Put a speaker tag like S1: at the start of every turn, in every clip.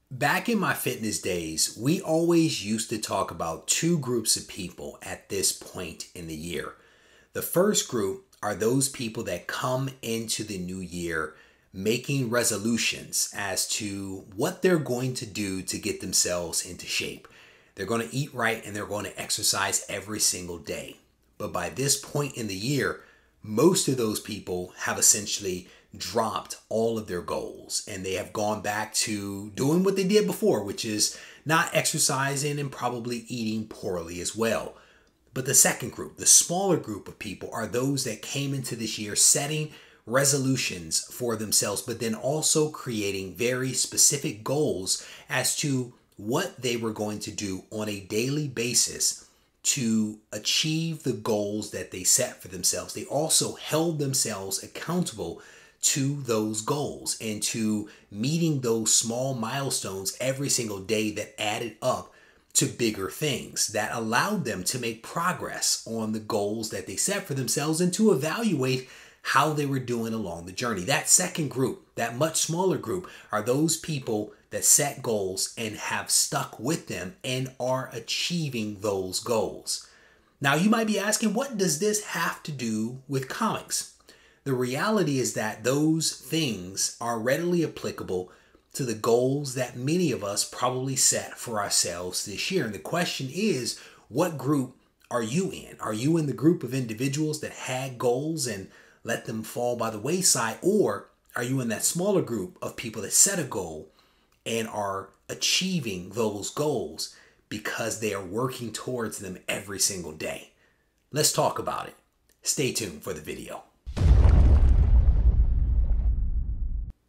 S1: Back in my fitness days, we always used to talk about two groups of people at this point in the year. The first group are those people that come into the new year making resolutions as to what they're going to do to get themselves into shape. They're going to eat right and they're going to exercise every single day. But by this point in the year, most of those people have essentially dropped all of their goals and they have gone back to doing what they did before, which is not exercising and probably eating poorly as well. But the second group, the smaller group of people, are those that came into this year setting resolutions for themselves, but then also creating very specific goals as to what they were going to do on a daily basis to achieve the goals that they set for themselves. They also held themselves accountable to those goals and to meeting those small milestones every single day that added up to bigger things that allowed them to make progress on the goals that they set for themselves and to evaluate how they were doing along the journey. That second group, that much smaller group, are those people that set goals and have stuck with them and are achieving those goals. Now, you might be asking, what does this have to do with comics? The reality is that those things are readily applicable to the goals that many of us probably set for ourselves this year. And the question is, what group are you in? Are you in the group of individuals that had goals and let them fall by the wayside? Or are you in that smaller group of people that set a goal and are achieving those goals because they are working towards them every single day? Let's talk about it. Stay tuned for the video.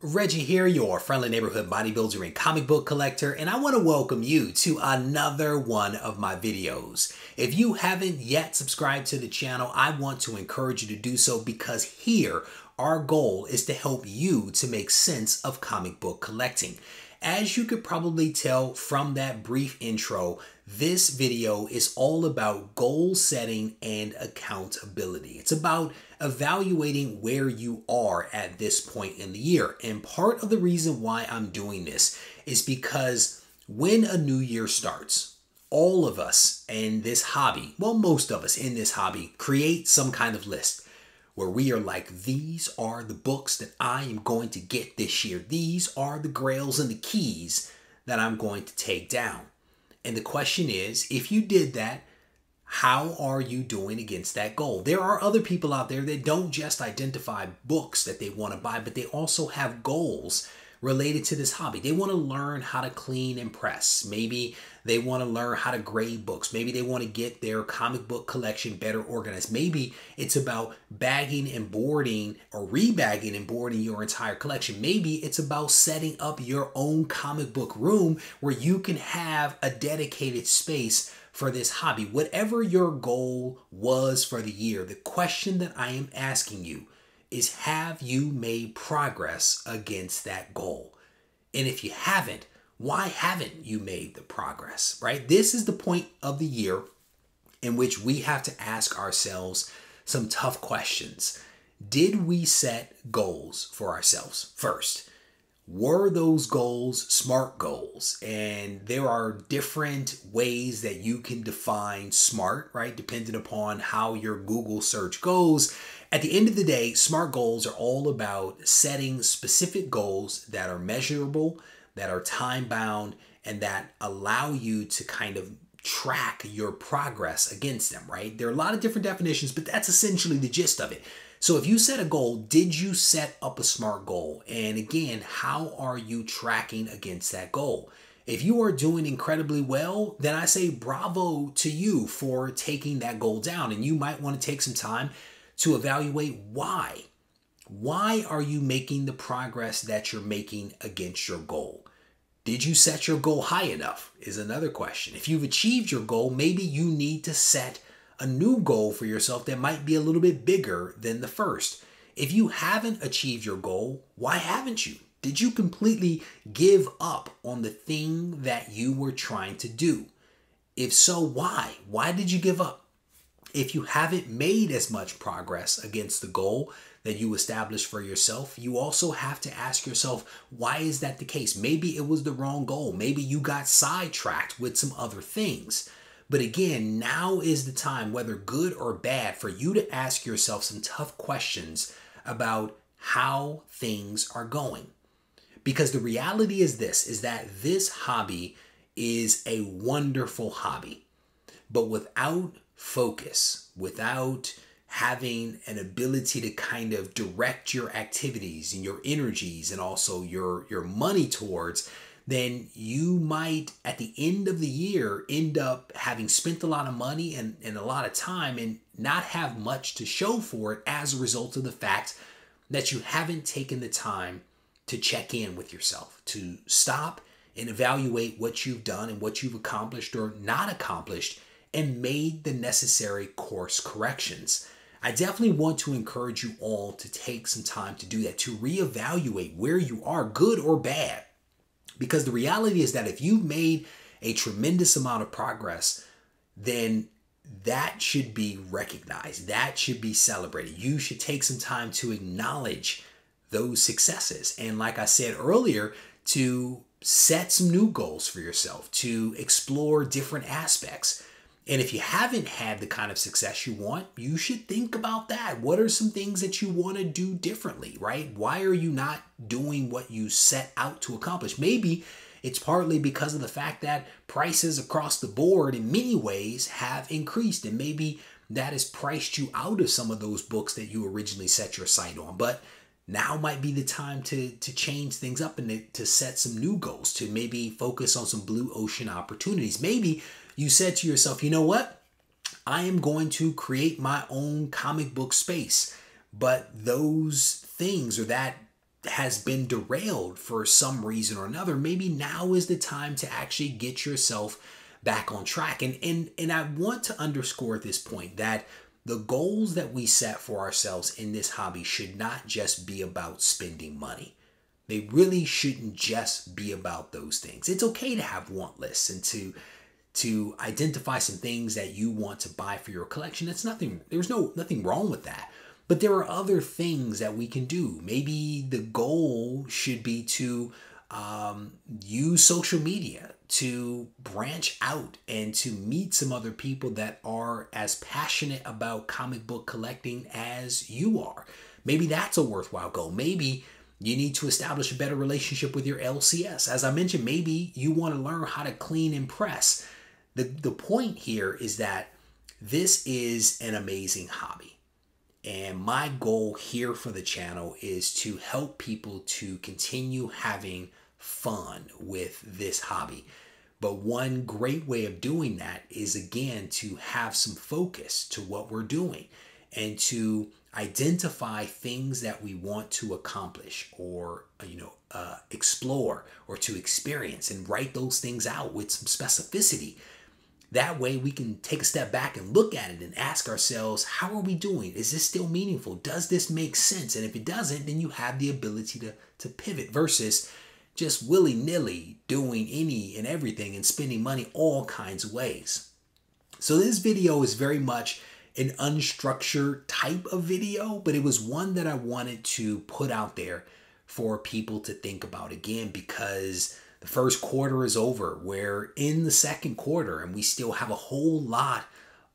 S1: Reggie here, your friendly neighborhood bodybuilder and comic book collector, and I want to welcome you to another one of my videos. If you haven't yet subscribed to the channel, I want to encourage you to do so, because here our goal is to help you to make sense of comic book collecting. As you could probably tell from that brief intro, this video is all about goal setting and accountability. It's about evaluating where you are at this point in the year. And part of the reason why I'm doing this is because when a new year starts, all of us in this hobby, well, most of us in this hobby, create some kind of list where we are like, these are the books that I am going to get this year. These are the grails and the keys that I'm going to take down. And the question is, if you did that, how are you doing against that goal? There are other people out there that don't just identify books that they want to buy, but they also have goals related to this hobby. They want to learn how to clean and press. Maybe they want to learn how to grade books. Maybe they want to get their comic book collection better organized. Maybe it's about bagging and boarding or rebagging and boarding your entire collection. Maybe it's about setting up your own comic book room where you can have a dedicated space for this hobby. Whatever your goal was for the year, the question that I am asking you is, have you made progress against that goal? And if you haven't, why haven't you made the progress, right? This is the point of the year in which we have to ask ourselves some tough questions. Did we set goals for ourselves first? Were those goals SMART goals? And there are different ways that you can define SMART, right? Depending upon how your Google search goes. At the end of the day, SMART goals are all about setting specific goals that are measurable, that are time-bound, and that allow you to kind of track your progress against them, right? There are a lot of different definitions, but that's essentially the gist of it. So if you set a goal, did you set up a SMART goal? And again, how are you tracking against that goal? If you are doing incredibly well, then I say bravo to you for taking that goal down. And you might want to take some time to evaluate why. Why are you making the progress that you're making against your goal? Did you set your goal high enough is another question. If you've achieved your goal, maybe you need to set a new goal for yourself that might be a little bit bigger than the first. If you haven't achieved your goal, why haven't you? Did you completely give up on the thing that you were trying to do? If so, why? Why did you give up? If you haven't made as much progress against the goal, that you establish for yourself, you also have to ask yourself, why is that the case? Maybe it was the wrong goal. Maybe you got sidetracked with some other things. But again, now is the time, whether good or bad, for you to ask yourself some tough questions about how things are going. Because the reality is this, is that this hobby is a wonderful hobby. But without focus, without having an ability to kind of direct your activities and your energies and also your money towards, then you might at the end of the year end up having spent a lot of money and a lot of time and not have much to show for it as a result of the fact that you haven't taken the time to check in with yourself, to stop and evaluate what you've done and what you've accomplished or not accomplished and made the necessary course corrections. I definitely want to encourage you all to take some time to do that, to reevaluate where you are, good or bad. Because the reality is that if you've made a tremendous amount of progress, then that should be recognized. That should be celebrated. You should take some time to acknowledge those successes. And like I said earlier, to set some new goals for yourself, to explore different aspects. And if you haven't had the kind of success you want, you should think about that. What are some things that you want to do differently, right? Why are you not doing what you set out to accomplish? Maybe it's partly because of the fact that prices across the board in many ways have increased, and maybe that has priced you out of some of those books that you originally set your sight on. But now might be the time to change things up and to set some new goals, to maybe focus on some blue ocean opportunities. Maybe you said to yourself, you know what? I am going to create my own comic book space, but those things or that has been derailed for some reason or another. Maybe now is the time to actually get yourself back on track. And I want to underscore at this point that the goals that we set for ourselves in this hobby should not just be about spending money. They really shouldn't just be about those things. It's okay to have want lists and to identify some things that you want to buy for your collection. There's nothing wrong with that. But there are other things that we can do. Maybe the goal should be to use social media to branch out and to meet some other people that are as passionate about comic book collecting as you are. Maybe that's a worthwhile goal. Maybe you need to establish a better relationship with your LCS. As I mentioned, maybe you want to learn how to clean and press. The point here is that this is an amazing hobby. And my goal here for the channel is to help people to continue having fun with this hobby. But one great way of doing that is, again, to have some focus to what we're doing and to identify things that we want to accomplish or, explore or to experience, and write those things out with some specificity. That way we can take a step back and look at it and ask ourselves, how are we doing? Is this still meaningful? Does this make sense? And if it doesn't, then you have the ability to pivot versus just willy-nilly doing any and everything and spending money all kinds of ways. So this video is very much an unstructured type of video, but it was one that I wanted to put out there for people to think about, again, because the first quarter is over. We're in the second quarter and we still have a whole lot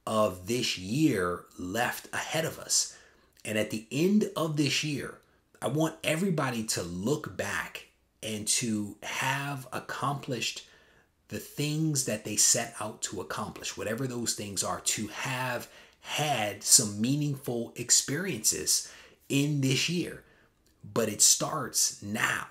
S1: of this year left ahead of us. And at the end of this year, I want everybody to look back and to have accomplished the things that they set out to accomplish, whatever those things are, to have had some meaningful experiences in this year. But it starts now.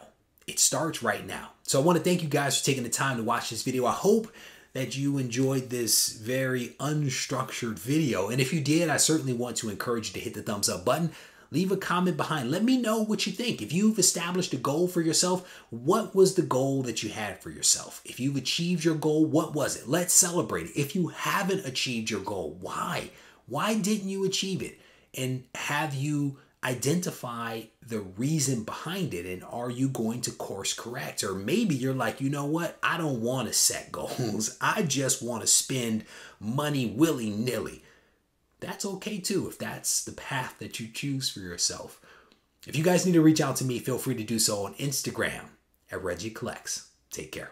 S1: It starts right now. So I want to thank you guys for taking the time to watch this video. I hope that you enjoyed this very unstructured video. And if you did, I certainly want to encourage you to hit the thumbs up button. Leave a comment behind. Let me know what you think. If you've established a goal for yourself, what was the goal that you had for yourself? If you've achieved your goal, what was it? Let's celebrate it. If you haven't achieved your goal, why? Why didn't you achieve it? And have you identified the reason behind it? And are you going to course correct? Or maybe you're like, you know what? I don't want to set goals. I just want to spend money willy-nilly. That's okay too, if that's the path that you choose for yourself. If you guys need to reach out to me, feel free to do so on Instagram at Regie Collects. Take care.